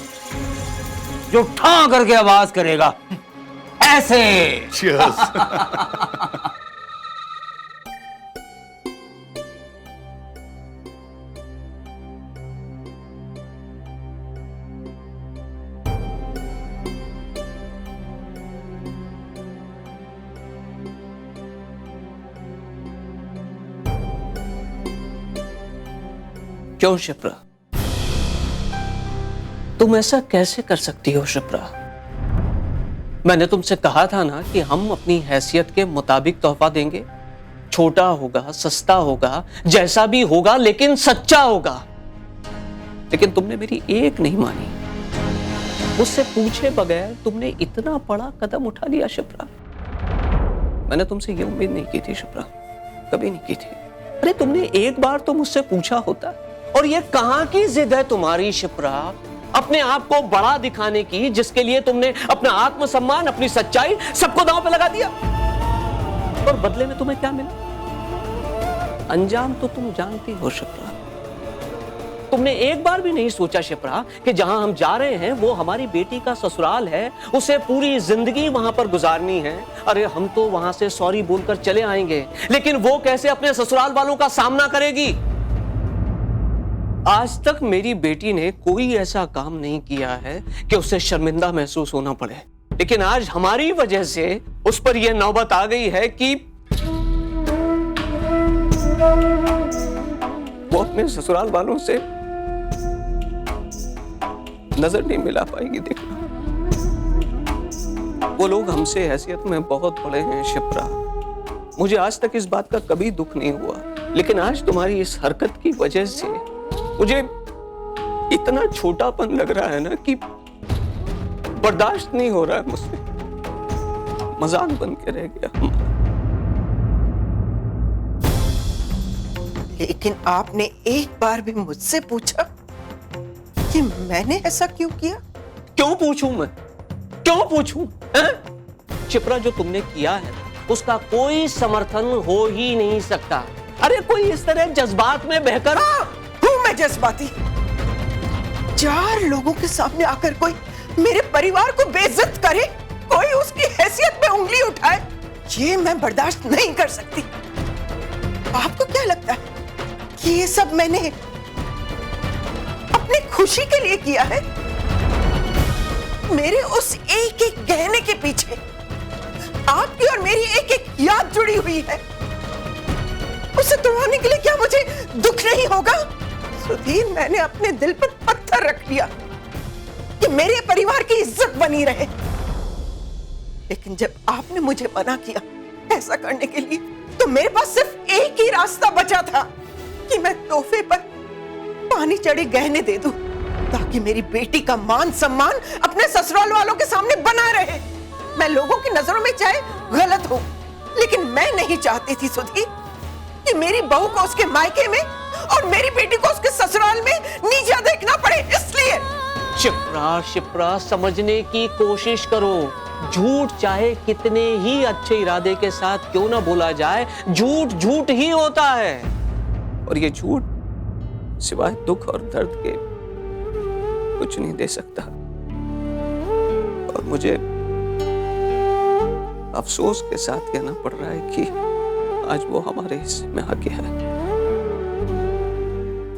जो ठां करके आवाज करेगा ऐसे। क्यों शिप्रा, तुम ऐसा कैसे कर सकती हो शिप्रा? मैंने तुमसे कहा था ना कि हम अपनी हैसियत के मुताबिक तोहफा देंगे। छोटा होगा, सस्ता होगा, जैसा भी होगा, लेकिन सच्चा होगा। लेकिन तुमने मेरी एक नहीं मानी। मुझसे पूछे बगैर तुमने इतना बड़ा कदम उठा लिया शिप्रा। मैंने तुमसे ये उम्मीद नहीं की थी शिप्रा, कभी नहीं की थी। अरे तुमने एक बार तो मुझसे पूछा होता। और ये कहां की जिद है तुम्हारी शिप्रा, अपने आप को बड़ा दिखाने की, जिसके लिए तुमने अपना आत्मसम्मान, अपनी सच्चाई सबको दांव पे लगा दिया। और बदले में तुम्हें क्या मिला? अंजाम तो तुम जानती हो शिप्रा। तुमने एक बार भी नहीं सोचा शिप्रा कि जहां हम जा रहे हैं वो हमारी बेटी का ससुराल है, उसे पूरी जिंदगी वहां पर गुजारनी है। अरे हम तो वहां से सॉरी बोलकर चले आएंगे, लेकिन वो कैसे अपने ससुराल वालों का सामना करेगी? आज तक मेरी बेटी ने कोई ऐसा काम नहीं किया है कि उसे शर्मिंदा महसूस होना पड़े, लेकिन आज हमारी वजह से उस पर यह नौबत आ गई है कि वो अपने ससुराल वालों से नजर नहीं मिला पाएगी। देखना, वो लोग हमसे हैसियत में बहुत बड़े हैं शिप्रा। मुझे आज तक इस बात का कभी दुख नहीं हुआ, लेकिन आज तुम्हारी इस हरकत की वजह से मुझे इतना छोटापन लग रहा है ना कि बर्दाश्त नहीं हो रहा है मुझसे। मजाक बन के रह गया। लेकिन आपने एक बार भी मुझसे पूछा कि मैंने ऐसा क्यों किया? क्यों पूछूं मैं? क्यों पूछूं? शिप्रा, जो तुमने किया है उसका कोई समर्थन हो ही नहीं सकता। अरे कोई इस तरह जज्बात में बहकर हूं मैं जज्बाती? 4 लोगों के सामने आकर कोई मेरे परिवार को बेइज्जत करे, कोई उसकी हैसियत पे उंगली उठाए, ये मैं बर्दाश्त नहीं कर सकती। आपको क्या लगता है कि ये सब मैंने अपनी खुशी के लिए किया है? मेरे उस एक एक गहने के पीछे आपकी और मेरी एक एक याद जुड़ी हुई है। उसे तोड़वाने के लिए क्या मुझे दुख नहीं होगा? सुधीर, मैंने अपने दिल पर पत्थर रख लिया कि मेरे परिवार की इज्जत बनी रहे, लेकिन जब आपने मुझे मना किया ऐसा करने के लिए, तो मेरे पास सिर्फ एक ही रास्ता बचा था कि मैं तोहफे पर पानी चढ़े गहने दे दूं, ताकि मेरी बेटी का मान सम्मान अपने ससुराल वालों के सामने बना रहे। मैं लोगों की नजरों में चाहे गलत हूँ, लेकिन मैं नहीं चाहती थी सुधीर कि मेरी बहू को उसके मायके में और मेरी बेटी को उसके ससुराल में नीचा देखना पड़े। इसलिए शिप्रा समझने की कोशिश करो। झूठ चाहे कितने ही अच्छे इरादे के साथ क्यों ना बोला जाए, झूठ झूठ ही होता है। और ये झूठ सिवाय दुख और दर्द के कुछ नहीं दे सकता। और मुझे अफसोस के साथ कहना पड़ रहा है कि आज वो हमारे हिस्से में आ गया है।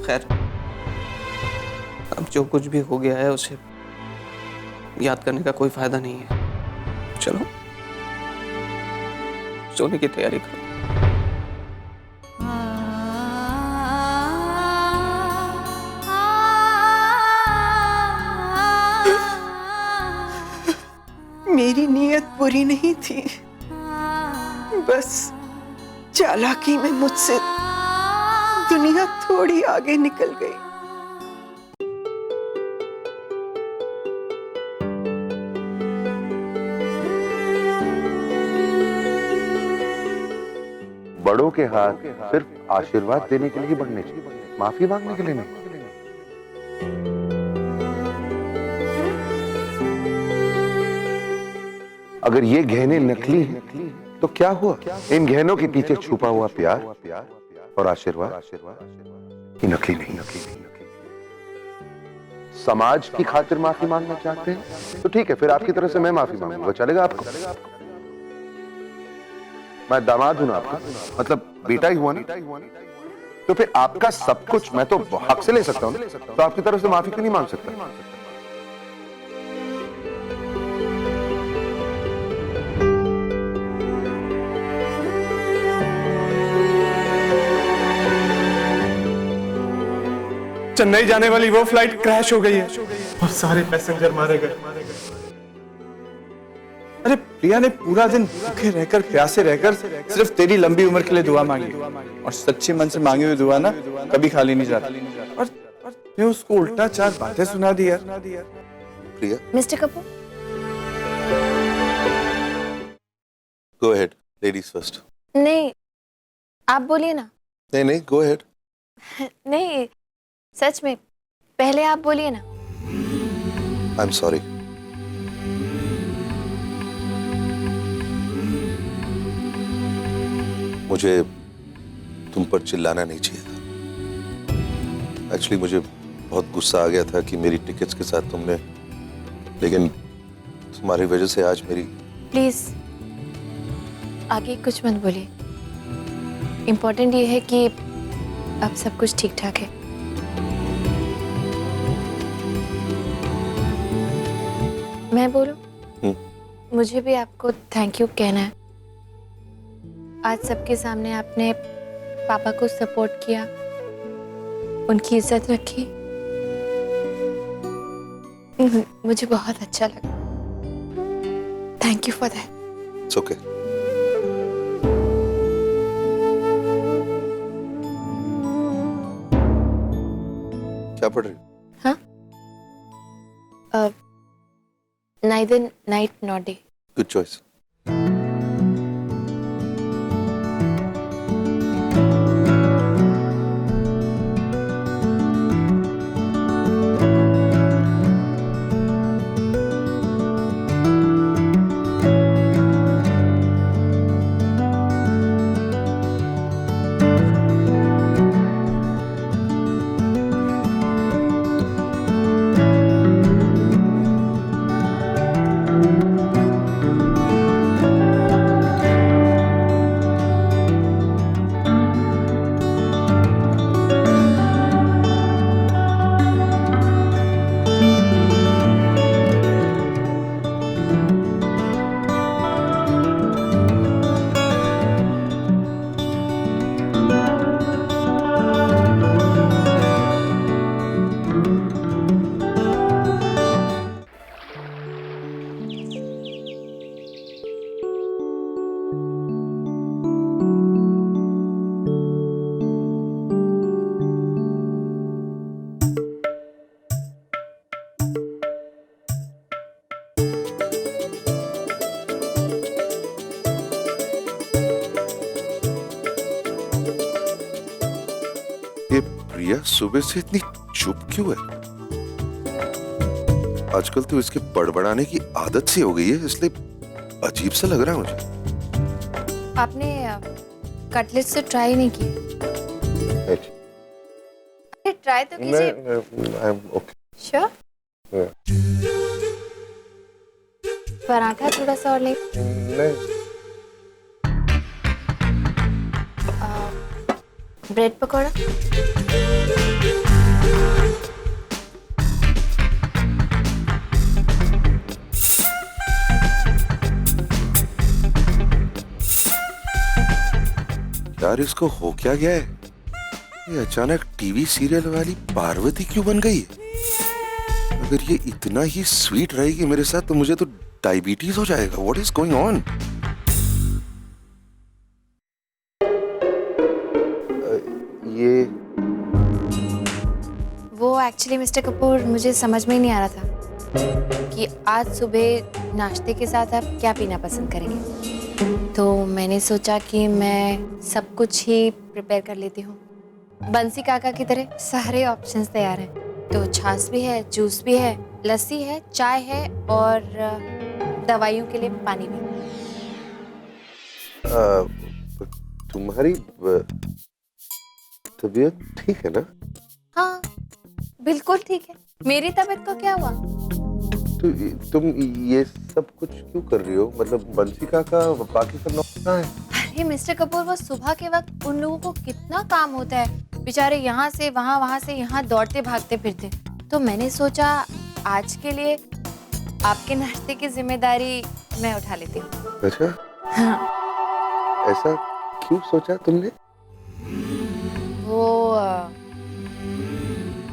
खैर, अब जो कुछ भी हो गया है उसे याद करने का कोई फायदा नहीं है। चलो सोने की तैयारी करो। मेरी नीयत बुरी नहीं थी, बस चालाकी में मुझसे दुनिया थोड़ी आगे निकल गई। बड़ों के हाथ सिर्फ आशीर्वाद देने के लिए बढ़ने चाहिए, माफी मांगने के लिए नहीं। अगर ये गहने नकली हैं, तो क्या हुआ? इन गहनों के पीछे छुपा हुआ प्यार और आशीर्वाद ये नकली नहीं। समाज की खातिर माफी मांगना चाहते हैं तो ठीक है, फिर आपकी तरफ से मैं माफी मांगूंगा, चलेगा आपको? मैं दामाद हूं ना आपका, मतलब बेटा ही हुआ ना, तो फिर आपका सब कुछ मैं तो हक से ले सकता हूं, तो आपकी तरफ से माफी क्यों नहीं मांग सकता? चेन्नई जाने वाली वो फ्लाइट क्रैश हो गई है और सारे पैसेंजर मारे गए। अरे प्रिया ने पूरा दिन भूखे रहकर, प्यासे रहकर सिर्फ तेरी लंबी उम्र के लिए दुआ मांगी, और सच्चे मन से मांगी हुई दुआ ना कभी खाली नहीं जाती। और ये उसको उल्टा 4 बातें सुना दी यार। Priya, mister Kapoor, go ahead, ladies first. नहीं, आप बोलिए ना। नहीं, गो अहेड। नहीं, सच में पहले आप बोलिए ना। I am sorry. मुझे तुम पर चिल्लाना नहीं चाहिए था। एक्चुअली मुझे बहुत गुस्सा आ गया था कि मेरी टिकट्स के साथ तुमने, लेकिन तुम्हारी वजह से आज मेरी। प्लीज आगे कुछ मत बोलिए। इम्पोर्टेंट ये है कि अब सब कुछ ठीक ठाक है। मैं बोलूं? मुझे भी आपको थैंक यू कहना है। आज सबके सामने आपने पापा को सपोर्ट किया, उनकी इज्जत रखी, मुझे बहुत अच्छा लगा। Thank you for that. It's okay. क्या पढ़ रही हो? हाँ, neither night nor day. Good choice. रिया सुबह से इतनी चुप क्यों है? आजकल तो इसके बड़बड़ाने की आदत सी हो गई है, इसलिए अजीब सा लग रहा है मुझे। आपने कटलेट से ट्राई नहीं किए? ट्राई तो कीजिए। श्योर? पराठा थोड़ा सा और ले। ब्रेड पकौड़ा? यार इसको हो क्या गया है? ये अचानक टीवी सीरियल वाली पार्वती क्यों बन गई है? अगर ये इतना ही स्वीट रहेगी मेरे साथ तो मुझे तो डायबिटीज हो जाएगा। What is going on? ये वो एक्चुअली मिस्टर कपूर मुझे समझ में ही नहीं आ रहा था कि आज सुबह नाश्ते के साथ आप क्या पीना पसंद करेंगे, तो मैंने सोचा कि मैं सब कुछ ही प्रिपेयर कर लेती हूँ। बंसी काका की तरह सारे ऑप्शंस तैयार हैं, तो छाछ भी है, जूस भी है, लस्सी है, चाय है और दवाइयों के लिए पानी भी। तुम्हारी तबीयत ठीक है ना? हाँ बिल्कुल ठीक है। मेरी तबीयत को क्या हुआ? तो तुम ये सब कुछ क्यों कर रही हो? मतलब बंसी काका बाकी सब लोग कहाँ हैं? अरे मिस्टर कपूर, वो सुबह के वक्त उन लोगों को कितना काम होता है, बेचारे यहाँ से वहाँ, वहाँ से यहाँ दौड़ते भागते फिरते। तो मैंने सोचा आज के लिए आपके नाश्ते की जिम्मेदारी मैं उठा लेती हूँ। अच्छा? हाँ। ऐसा क्यों सोचा तुमने?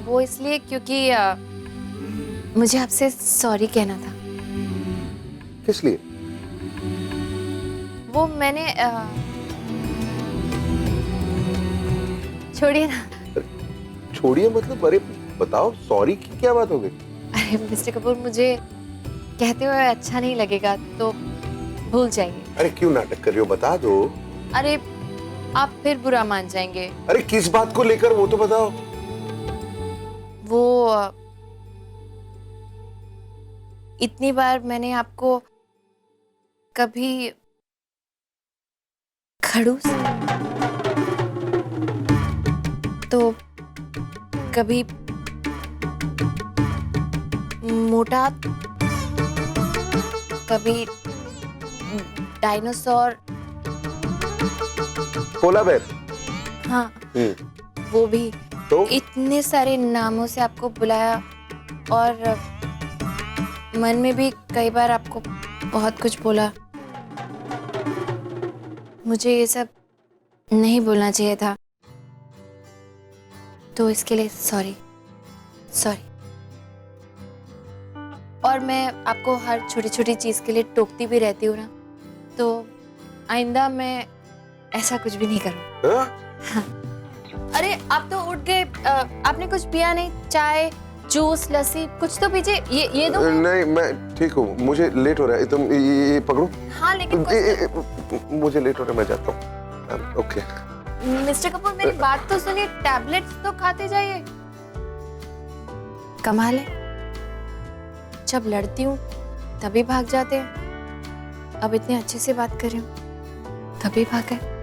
वो इसलिए क्योंकि मुझे आपसे सॉरी कहना था। किस लिए? वो मैंने छोड़िए ना। छोड़िए मतलब? अरे बताओ, सॉरी की क्या बात हो गई? अरे मिस्टर कपूर, मुझे कहते हुए अच्छा नहीं लगेगा तो भूल जाइए। अरे क्यों नाटक कर रही हो? बता दो। अरे आप फिर बुरा मान जाएंगे। अरे किस बात को लेकर वो तो बताओ। वो इतनी बार मैंने आपको कभी खड़ूस तो कभी मोटा, कभी डायनासोर, पोला बेर। हाँ वो भी। तो इतने सारे नामों से आपको बुलाया और मन में भी कई बार आपको बहुत कुछ बोला। मुझे ये सब नहीं बोलना चाहिए था, तो इसके लिए सॉरी। और मैं आपको हर छोटी छोटी चीज के लिए टोकती भी रहती हूँ ना, तो आइंदा मैं ऐसा कुछ भी नहीं करूँ। हाँ। अरे आप तो उठ गए, आपने कुछ पिया नहीं? चाय, जूस, लस्सी कुछ तो पीजिए। ये दो। नहीं मैं ठीक हूँ, मुझे लेट हो रहा है। तुम ये पकड़ो। हाँ लेकिन मुझे लेट हो रहा है, मैं जाता हूँ। ओके मिस्टर कपूर, मेरी बात तो सुनिए। टैबलेट्स तो खाते जाइए। कमाल है, जब लड़ती हूँ तभी भाग जाते हैं। अब इतने अच्छे से बात कर रही हूँ तभी भाग गए।